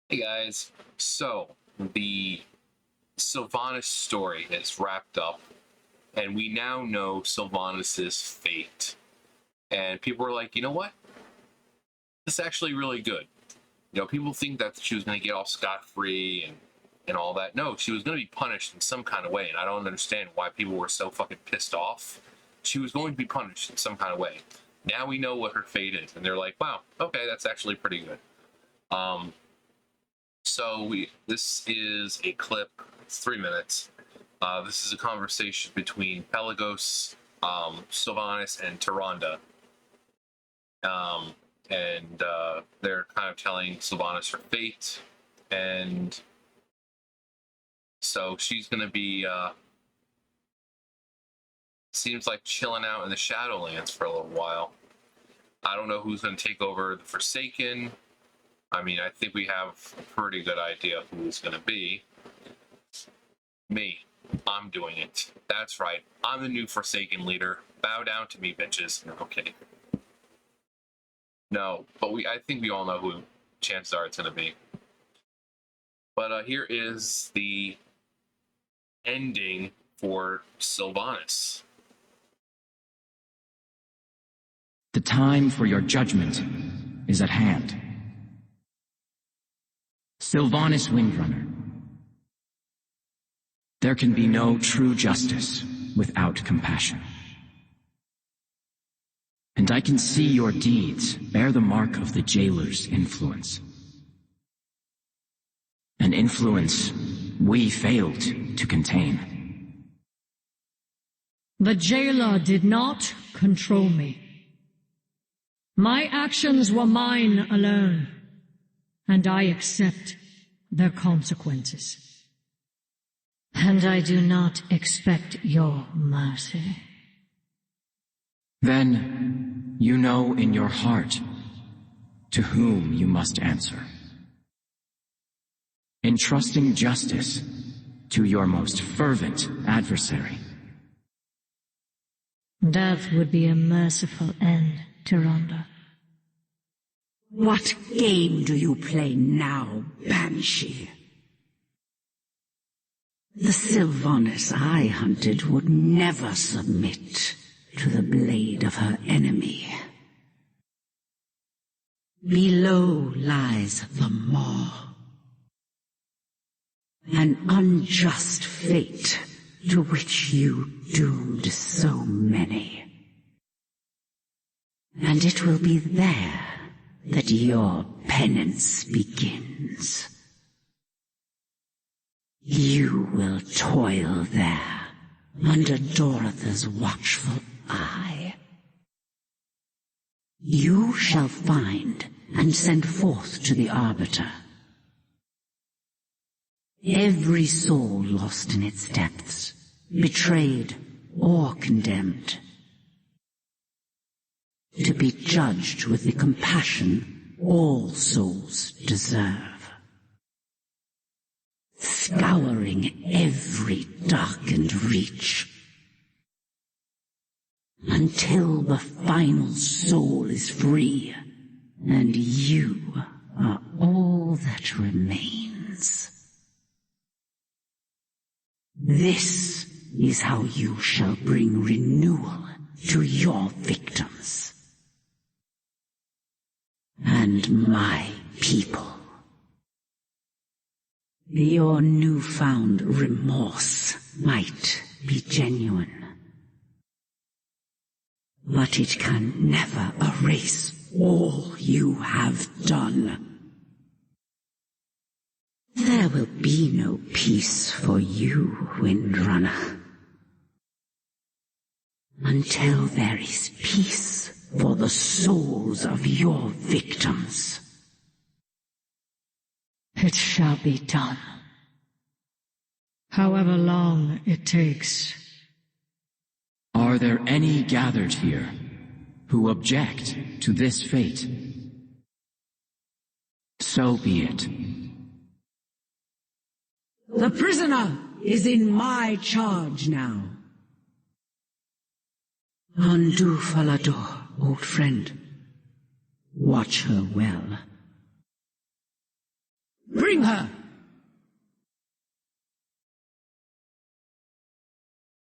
Hey guys, so the Sylvanas story is wrapped up, and we now know Sylvanas' fate. And people are like, you know what? This is actually really good. People think that she was going to get all scot-free and all that. No, she was going to be punished in some kind of way, and I don't understand why people were so fucking pissed off. She was going to be punished in some kind of way. Now we know what her fate is, and they're like, wow, okay, that's actually pretty good. This is a clip. It's 3 minutes. This is a conversation between Pelagos, Sylvanas, and Tyrande. They're kind of telling Sylvanas her fate, and so she's going to be, seems like chilling out in the Shadowlands for a little while. I don't know who's going to take over the Forsaken. I mean, I think we have a pretty good idea of who it's going to be. Me. I'm doing it. That's right. I'm the new Forsaken leader. Bow down to me, bitches. Okay. No, but I think we all know who chances are it's going to be. But here is the ending for Sylvanas. The time for your judgment is at hand. Sylvanas Windrunner. There can be no true justice without compassion. And I can see your deeds bear the mark of the jailer's influence. An influence we failed to contain. The jailer did not control me. My actions were mine alone, and I accept their consequences. And I do not expect your mercy. Then you know in your heart to whom you must answer. Entrusting justice to your most fervent adversary. Death would be a merciful end, Tyrande. What game do you play now, Banshee? The Sylvanas I hunted would never submit to the blade of her enemy. Below lies the maw, an unjust fate to which you doomed so many. And it will be there that your penance begins. You will toil there, under Dorotha's watchful eye. You shall find and send forth to the Arbiter every soul lost in its depths, betrayed or condemned, to be judged with the compassion all souls deserve. Scouring every darkened reach, until the final soul is free, and you are all that remains. This is how you shall bring renewal to your victims, and my people. Your newfound remorse might be genuine, but it can never erase all you have done. There will be no peace for you, Windrunner, until there is peace for the souls of your victims. It shall be done. However long it takes. Are there any gathered here who object to this fate? So be it. The prisoner is in my charge now. Undo Falador, old friend. Watch her well. Bring her!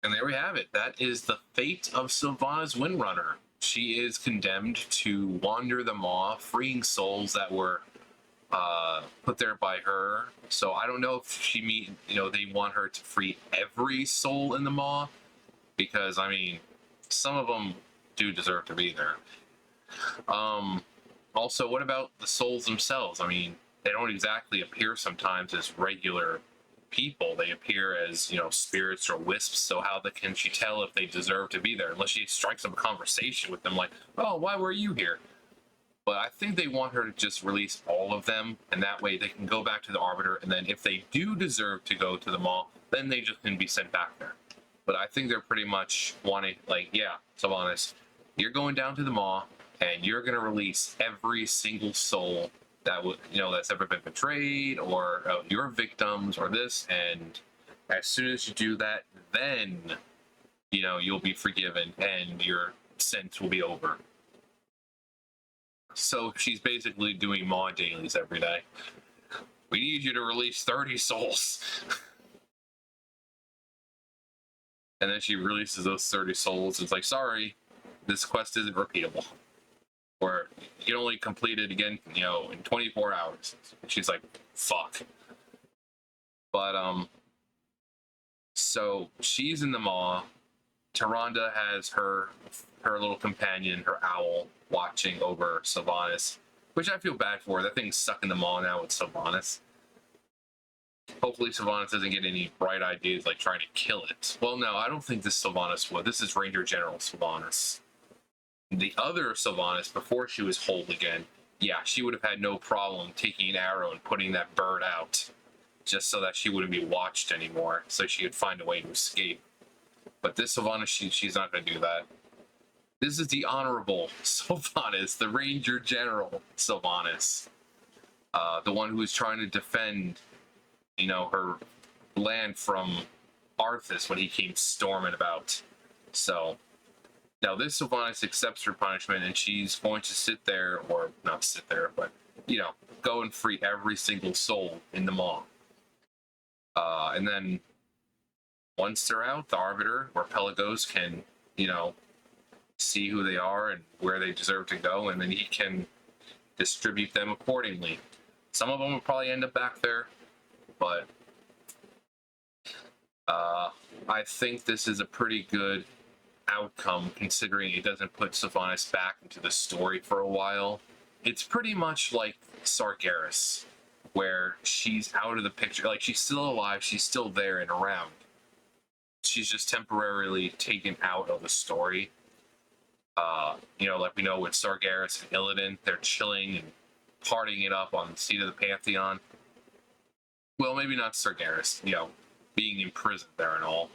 And there we have it. That is the fate of Sylvanas Windrunner. She is condemned to wander the Maw, freeing souls that were put there by her. So I don't know if they want her to free every soul in the Maw, because I mean, some of them do deserve to be there. Also, what about the souls themselves? I mean, they don't exactly appear sometimes as regular people. They appear as, spirits or wisps. So how can she tell if they deserve to be there? Unless she strikes up a conversation with them like, oh, why were you here? But I think they want her to just release all of them, and that way they can go back to the Arbiter, and then if they do deserve to go to the Maw, then they just can be sent back there. But I think they're pretty much wanting, like, yeah, Sylvanas, you're going down to the Maw, and you're going to release every single soul that that's ever been betrayed, or your victims, or this, and as soon as you do that, then, you'll be forgiven, and your sentence will be over. So she's basically doing Maw dailies every day. We need you to release 30 souls. And then she releases those 30 souls. It's like, sorry, this quest isn't repeatable. Or you can only complete it again, in 24 hours. And she's like, fuck. But, so she's in the Maw. Tyrande has her little companion, her owl, watching over Sylvanas, which I feel bad for. That thing's stuck in the Maw now with Sylvanas. Hopefully Sylvanas doesn't get any bright ideas like trying to kill it. Well, no, I don't think this Sylvanas would. This is Ranger General Sylvanas. The other Sylvanas, before she was whole again, yeah, she would have had no problem taking an arrow and putting that bird out, just so that she wouldn't be watched anymore, so she could find a way to escape. But this Sylvanas, she's not going to do that. This is the Honorable Sylvanas, the Ranger General Sylvanas. The one who is trying to defend, her land from Arthas when he came storming about. So, now this Sylvanas accepts her punishment, and she's going to sit there, or not sit there, but, go and free every single soul in the Maw. And then, once they're out, the Arbiter, or Pelagos, can, see who they are and where they deserve to go, and then he can distribute them accordingly. Some of them will probably end up back there, but I think this is a pretty good outcome, considering it doesn't put Sylvanas back into the story for a while. It's pretty much like Sargeras, where she's out of the picture. Like, she's still alive, she's still there and around. She's just temporarily taken out of the story. Like we know with Sargeras and Illidan, they're chilling and partying it up on the seat of the Pantheon. Well, maybe not Sargeras, being imprisoned there and all.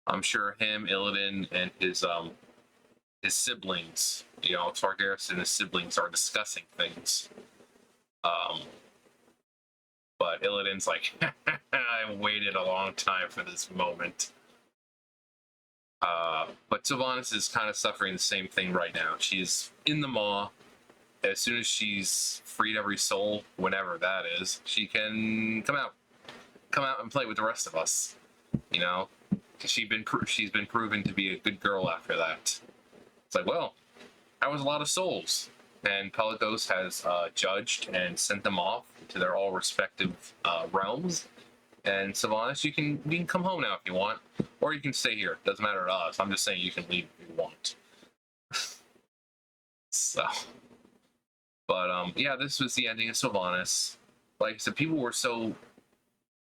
I'm sure him, Illidan, and his siblings, Sargeras and his siblings are discussing things. But Illidan's like, I waited a long time for this moment. But Sylvanas is kind of suffering the same thing right now. She's in the Maw. As soon as she's freed every soul, whenever that is, she can come out and play with the rest of us. She's been proven to be a good girl after that. It's like, well, that was a lot of souls, and Pelagos has judged and sent them off to their all respective realms. And Sylvanas, you can come home now if you want, or you can stay here. Doesn't matter to us. I'm just saying you can leave if you want. So, but yeah, this was the ending of Sylvanas. Like I said, people were so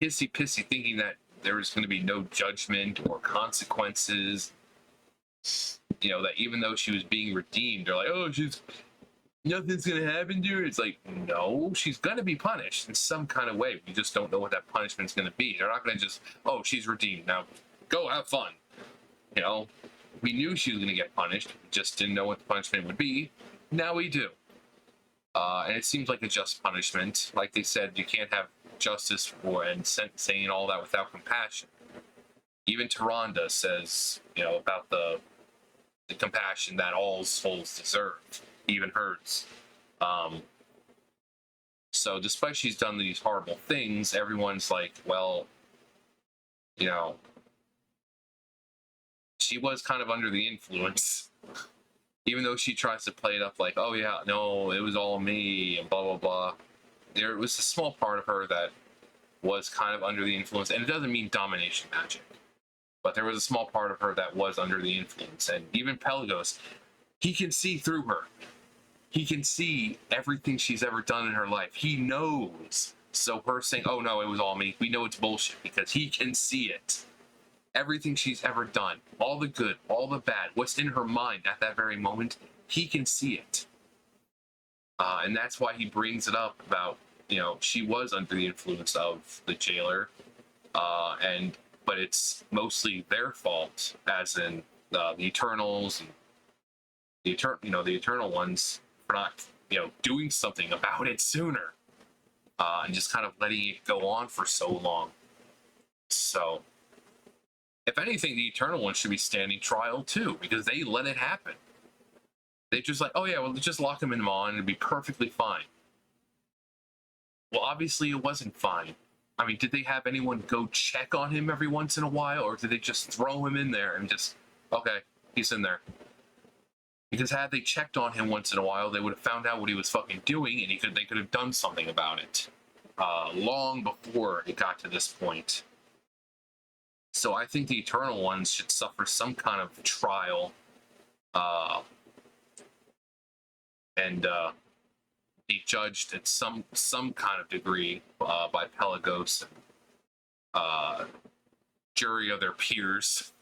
pissy thinking that there was going to be no judgment or consequences. That even though she was being redeemed, they're like, oh, nothing's gonna happen to her. It's like, no, she's gonna be punished in some kind of way. We just don't know what that punishment's gonna be. They're not gonna just, oh, she's redeemed, now go have fun. We knew she was gonna get punished, we just didn't know what the punishment would be. Now we do. And it seems like a just punishment. Like they said, you can't have justice and sentencing and all that without compassion. Even Tyrande says, about the compassion that all souls deserve, even hers. So despite she's done these horrible things, everyone's like, well, you know, she was kind of under the influence. Even though she tries to play it up like, oh yeah, no, it was all me, and blah, blah, blah. There was a small part of her that was kind of under the influence, and it doesn't mean domination magic. But there was a small part of her that was under the influence. And even Pelagos, he can see through her. He can see everything she's ever done in her life. He knows. So her saying, oh no, it was all me, we know it's bullshit because he can see it. Everything she's ever done, all the good, all the bad, what's in her mind at that very moment, he can see it. And that's why he brings it up about, you know, she was under the influence of the jailer. But it's mostly their fault, as in the Eternals and the Eternal ones for not, you know, doing something about it sooner, and just kind of letting it go on for so long. So, if anything, the Eternal ones should be standing trial too, because they let it happen. They just like, oh yeah, well, just lock him in Maw and it'd be perfectly fine. Well, obviously it wasn't fine. I mean, did they have anyone go check on him every once in a while, or did they just throw him in there and just, okay, he's in there? Because had they checked on him once in a while, they would have found out what he was fucking doing, and they could have done something about it long before it got to this point. So I think the Eternal ones should suffer some kind of trial, and be judged at some kind of degree by Pelagos and jury of their peers.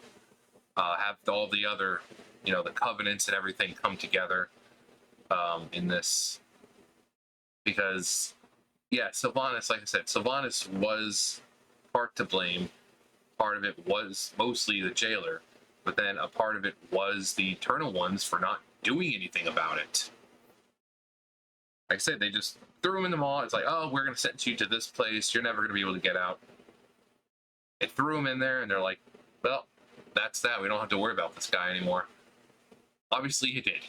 Have all the other, you know, the covenants and everything come together in this. Because, yeah, Sylvanas, like I said, Sylvanas was part to blame. Part of it was mostly the jailer, but then a part of it was the Eternal ones for not doing anything about it. Like I said, they just threw him in the Maw. It's like, oh, we're going to sentence you to this place. You're never going to be able to get out. They threw him in there, and they're like, well, that's that. We don't have to worry about this guy anymore. Obviously, you did.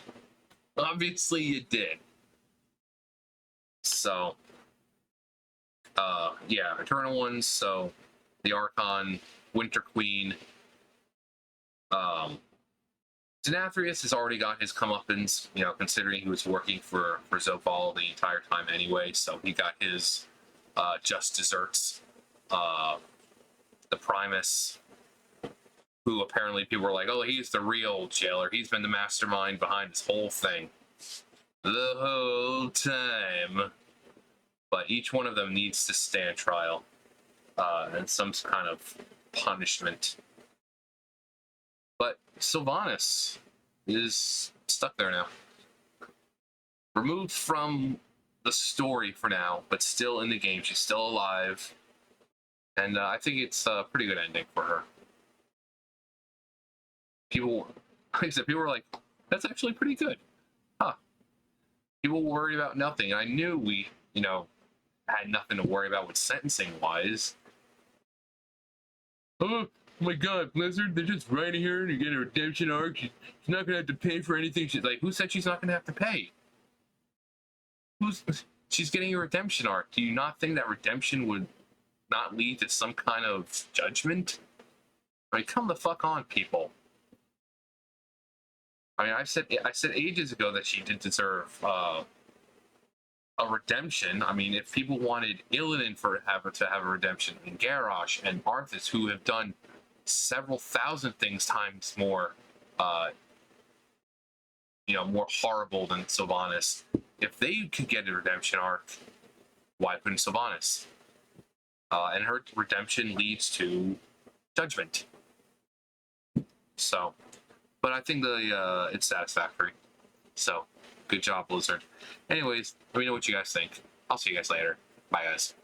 Obviously, you did. So, yeah, Eternal ones. So, the Archon, Winter Queen. Denathrius has already got his comeuppance, you know, considering he was working for Zopal the entire time anyway, so he got his just desserts. The Primus, who apparently people were like, oh, he's the real jailer. He's been the mastermind behind this whole thing the whole time. But each one of them needs to stand trial and some kind of punishment. But Sylvanas is stuck there now. Removed from the story for now, but still in the game. She's still alive. And I think it's a pretty good ending for her. People, like I said, people were like, that's actually pretty good. Huh. People were worried about nothing. I knew we, you know, had nothing to worry about with sentencing-wise. Oh my god, Blizzard, they're just writing her to get a redemption arc. She's not gonna have to pay for anything. She's like, who said she's not gonna have to pay? She's getting a redemption arc. Do you not think that redemption would not lead to some kind of judgment? I mean, come the fuck on, people. I mean, I said ages ago that she did deserve a redemption. I mean, if people wanted Illidan to have a redemption, and Garrosh and Arthas, who have done several thousand things times more, you know, more horrible than Sylvanas, if they could get a redemption arc, why couldn't Sylvanas? And her redemption leads to Judgement. So, but I think it's satisfactory. So, good job, Blizzard. Anyways, let me know what you guys think. I'll see you guys later. Bye, guys.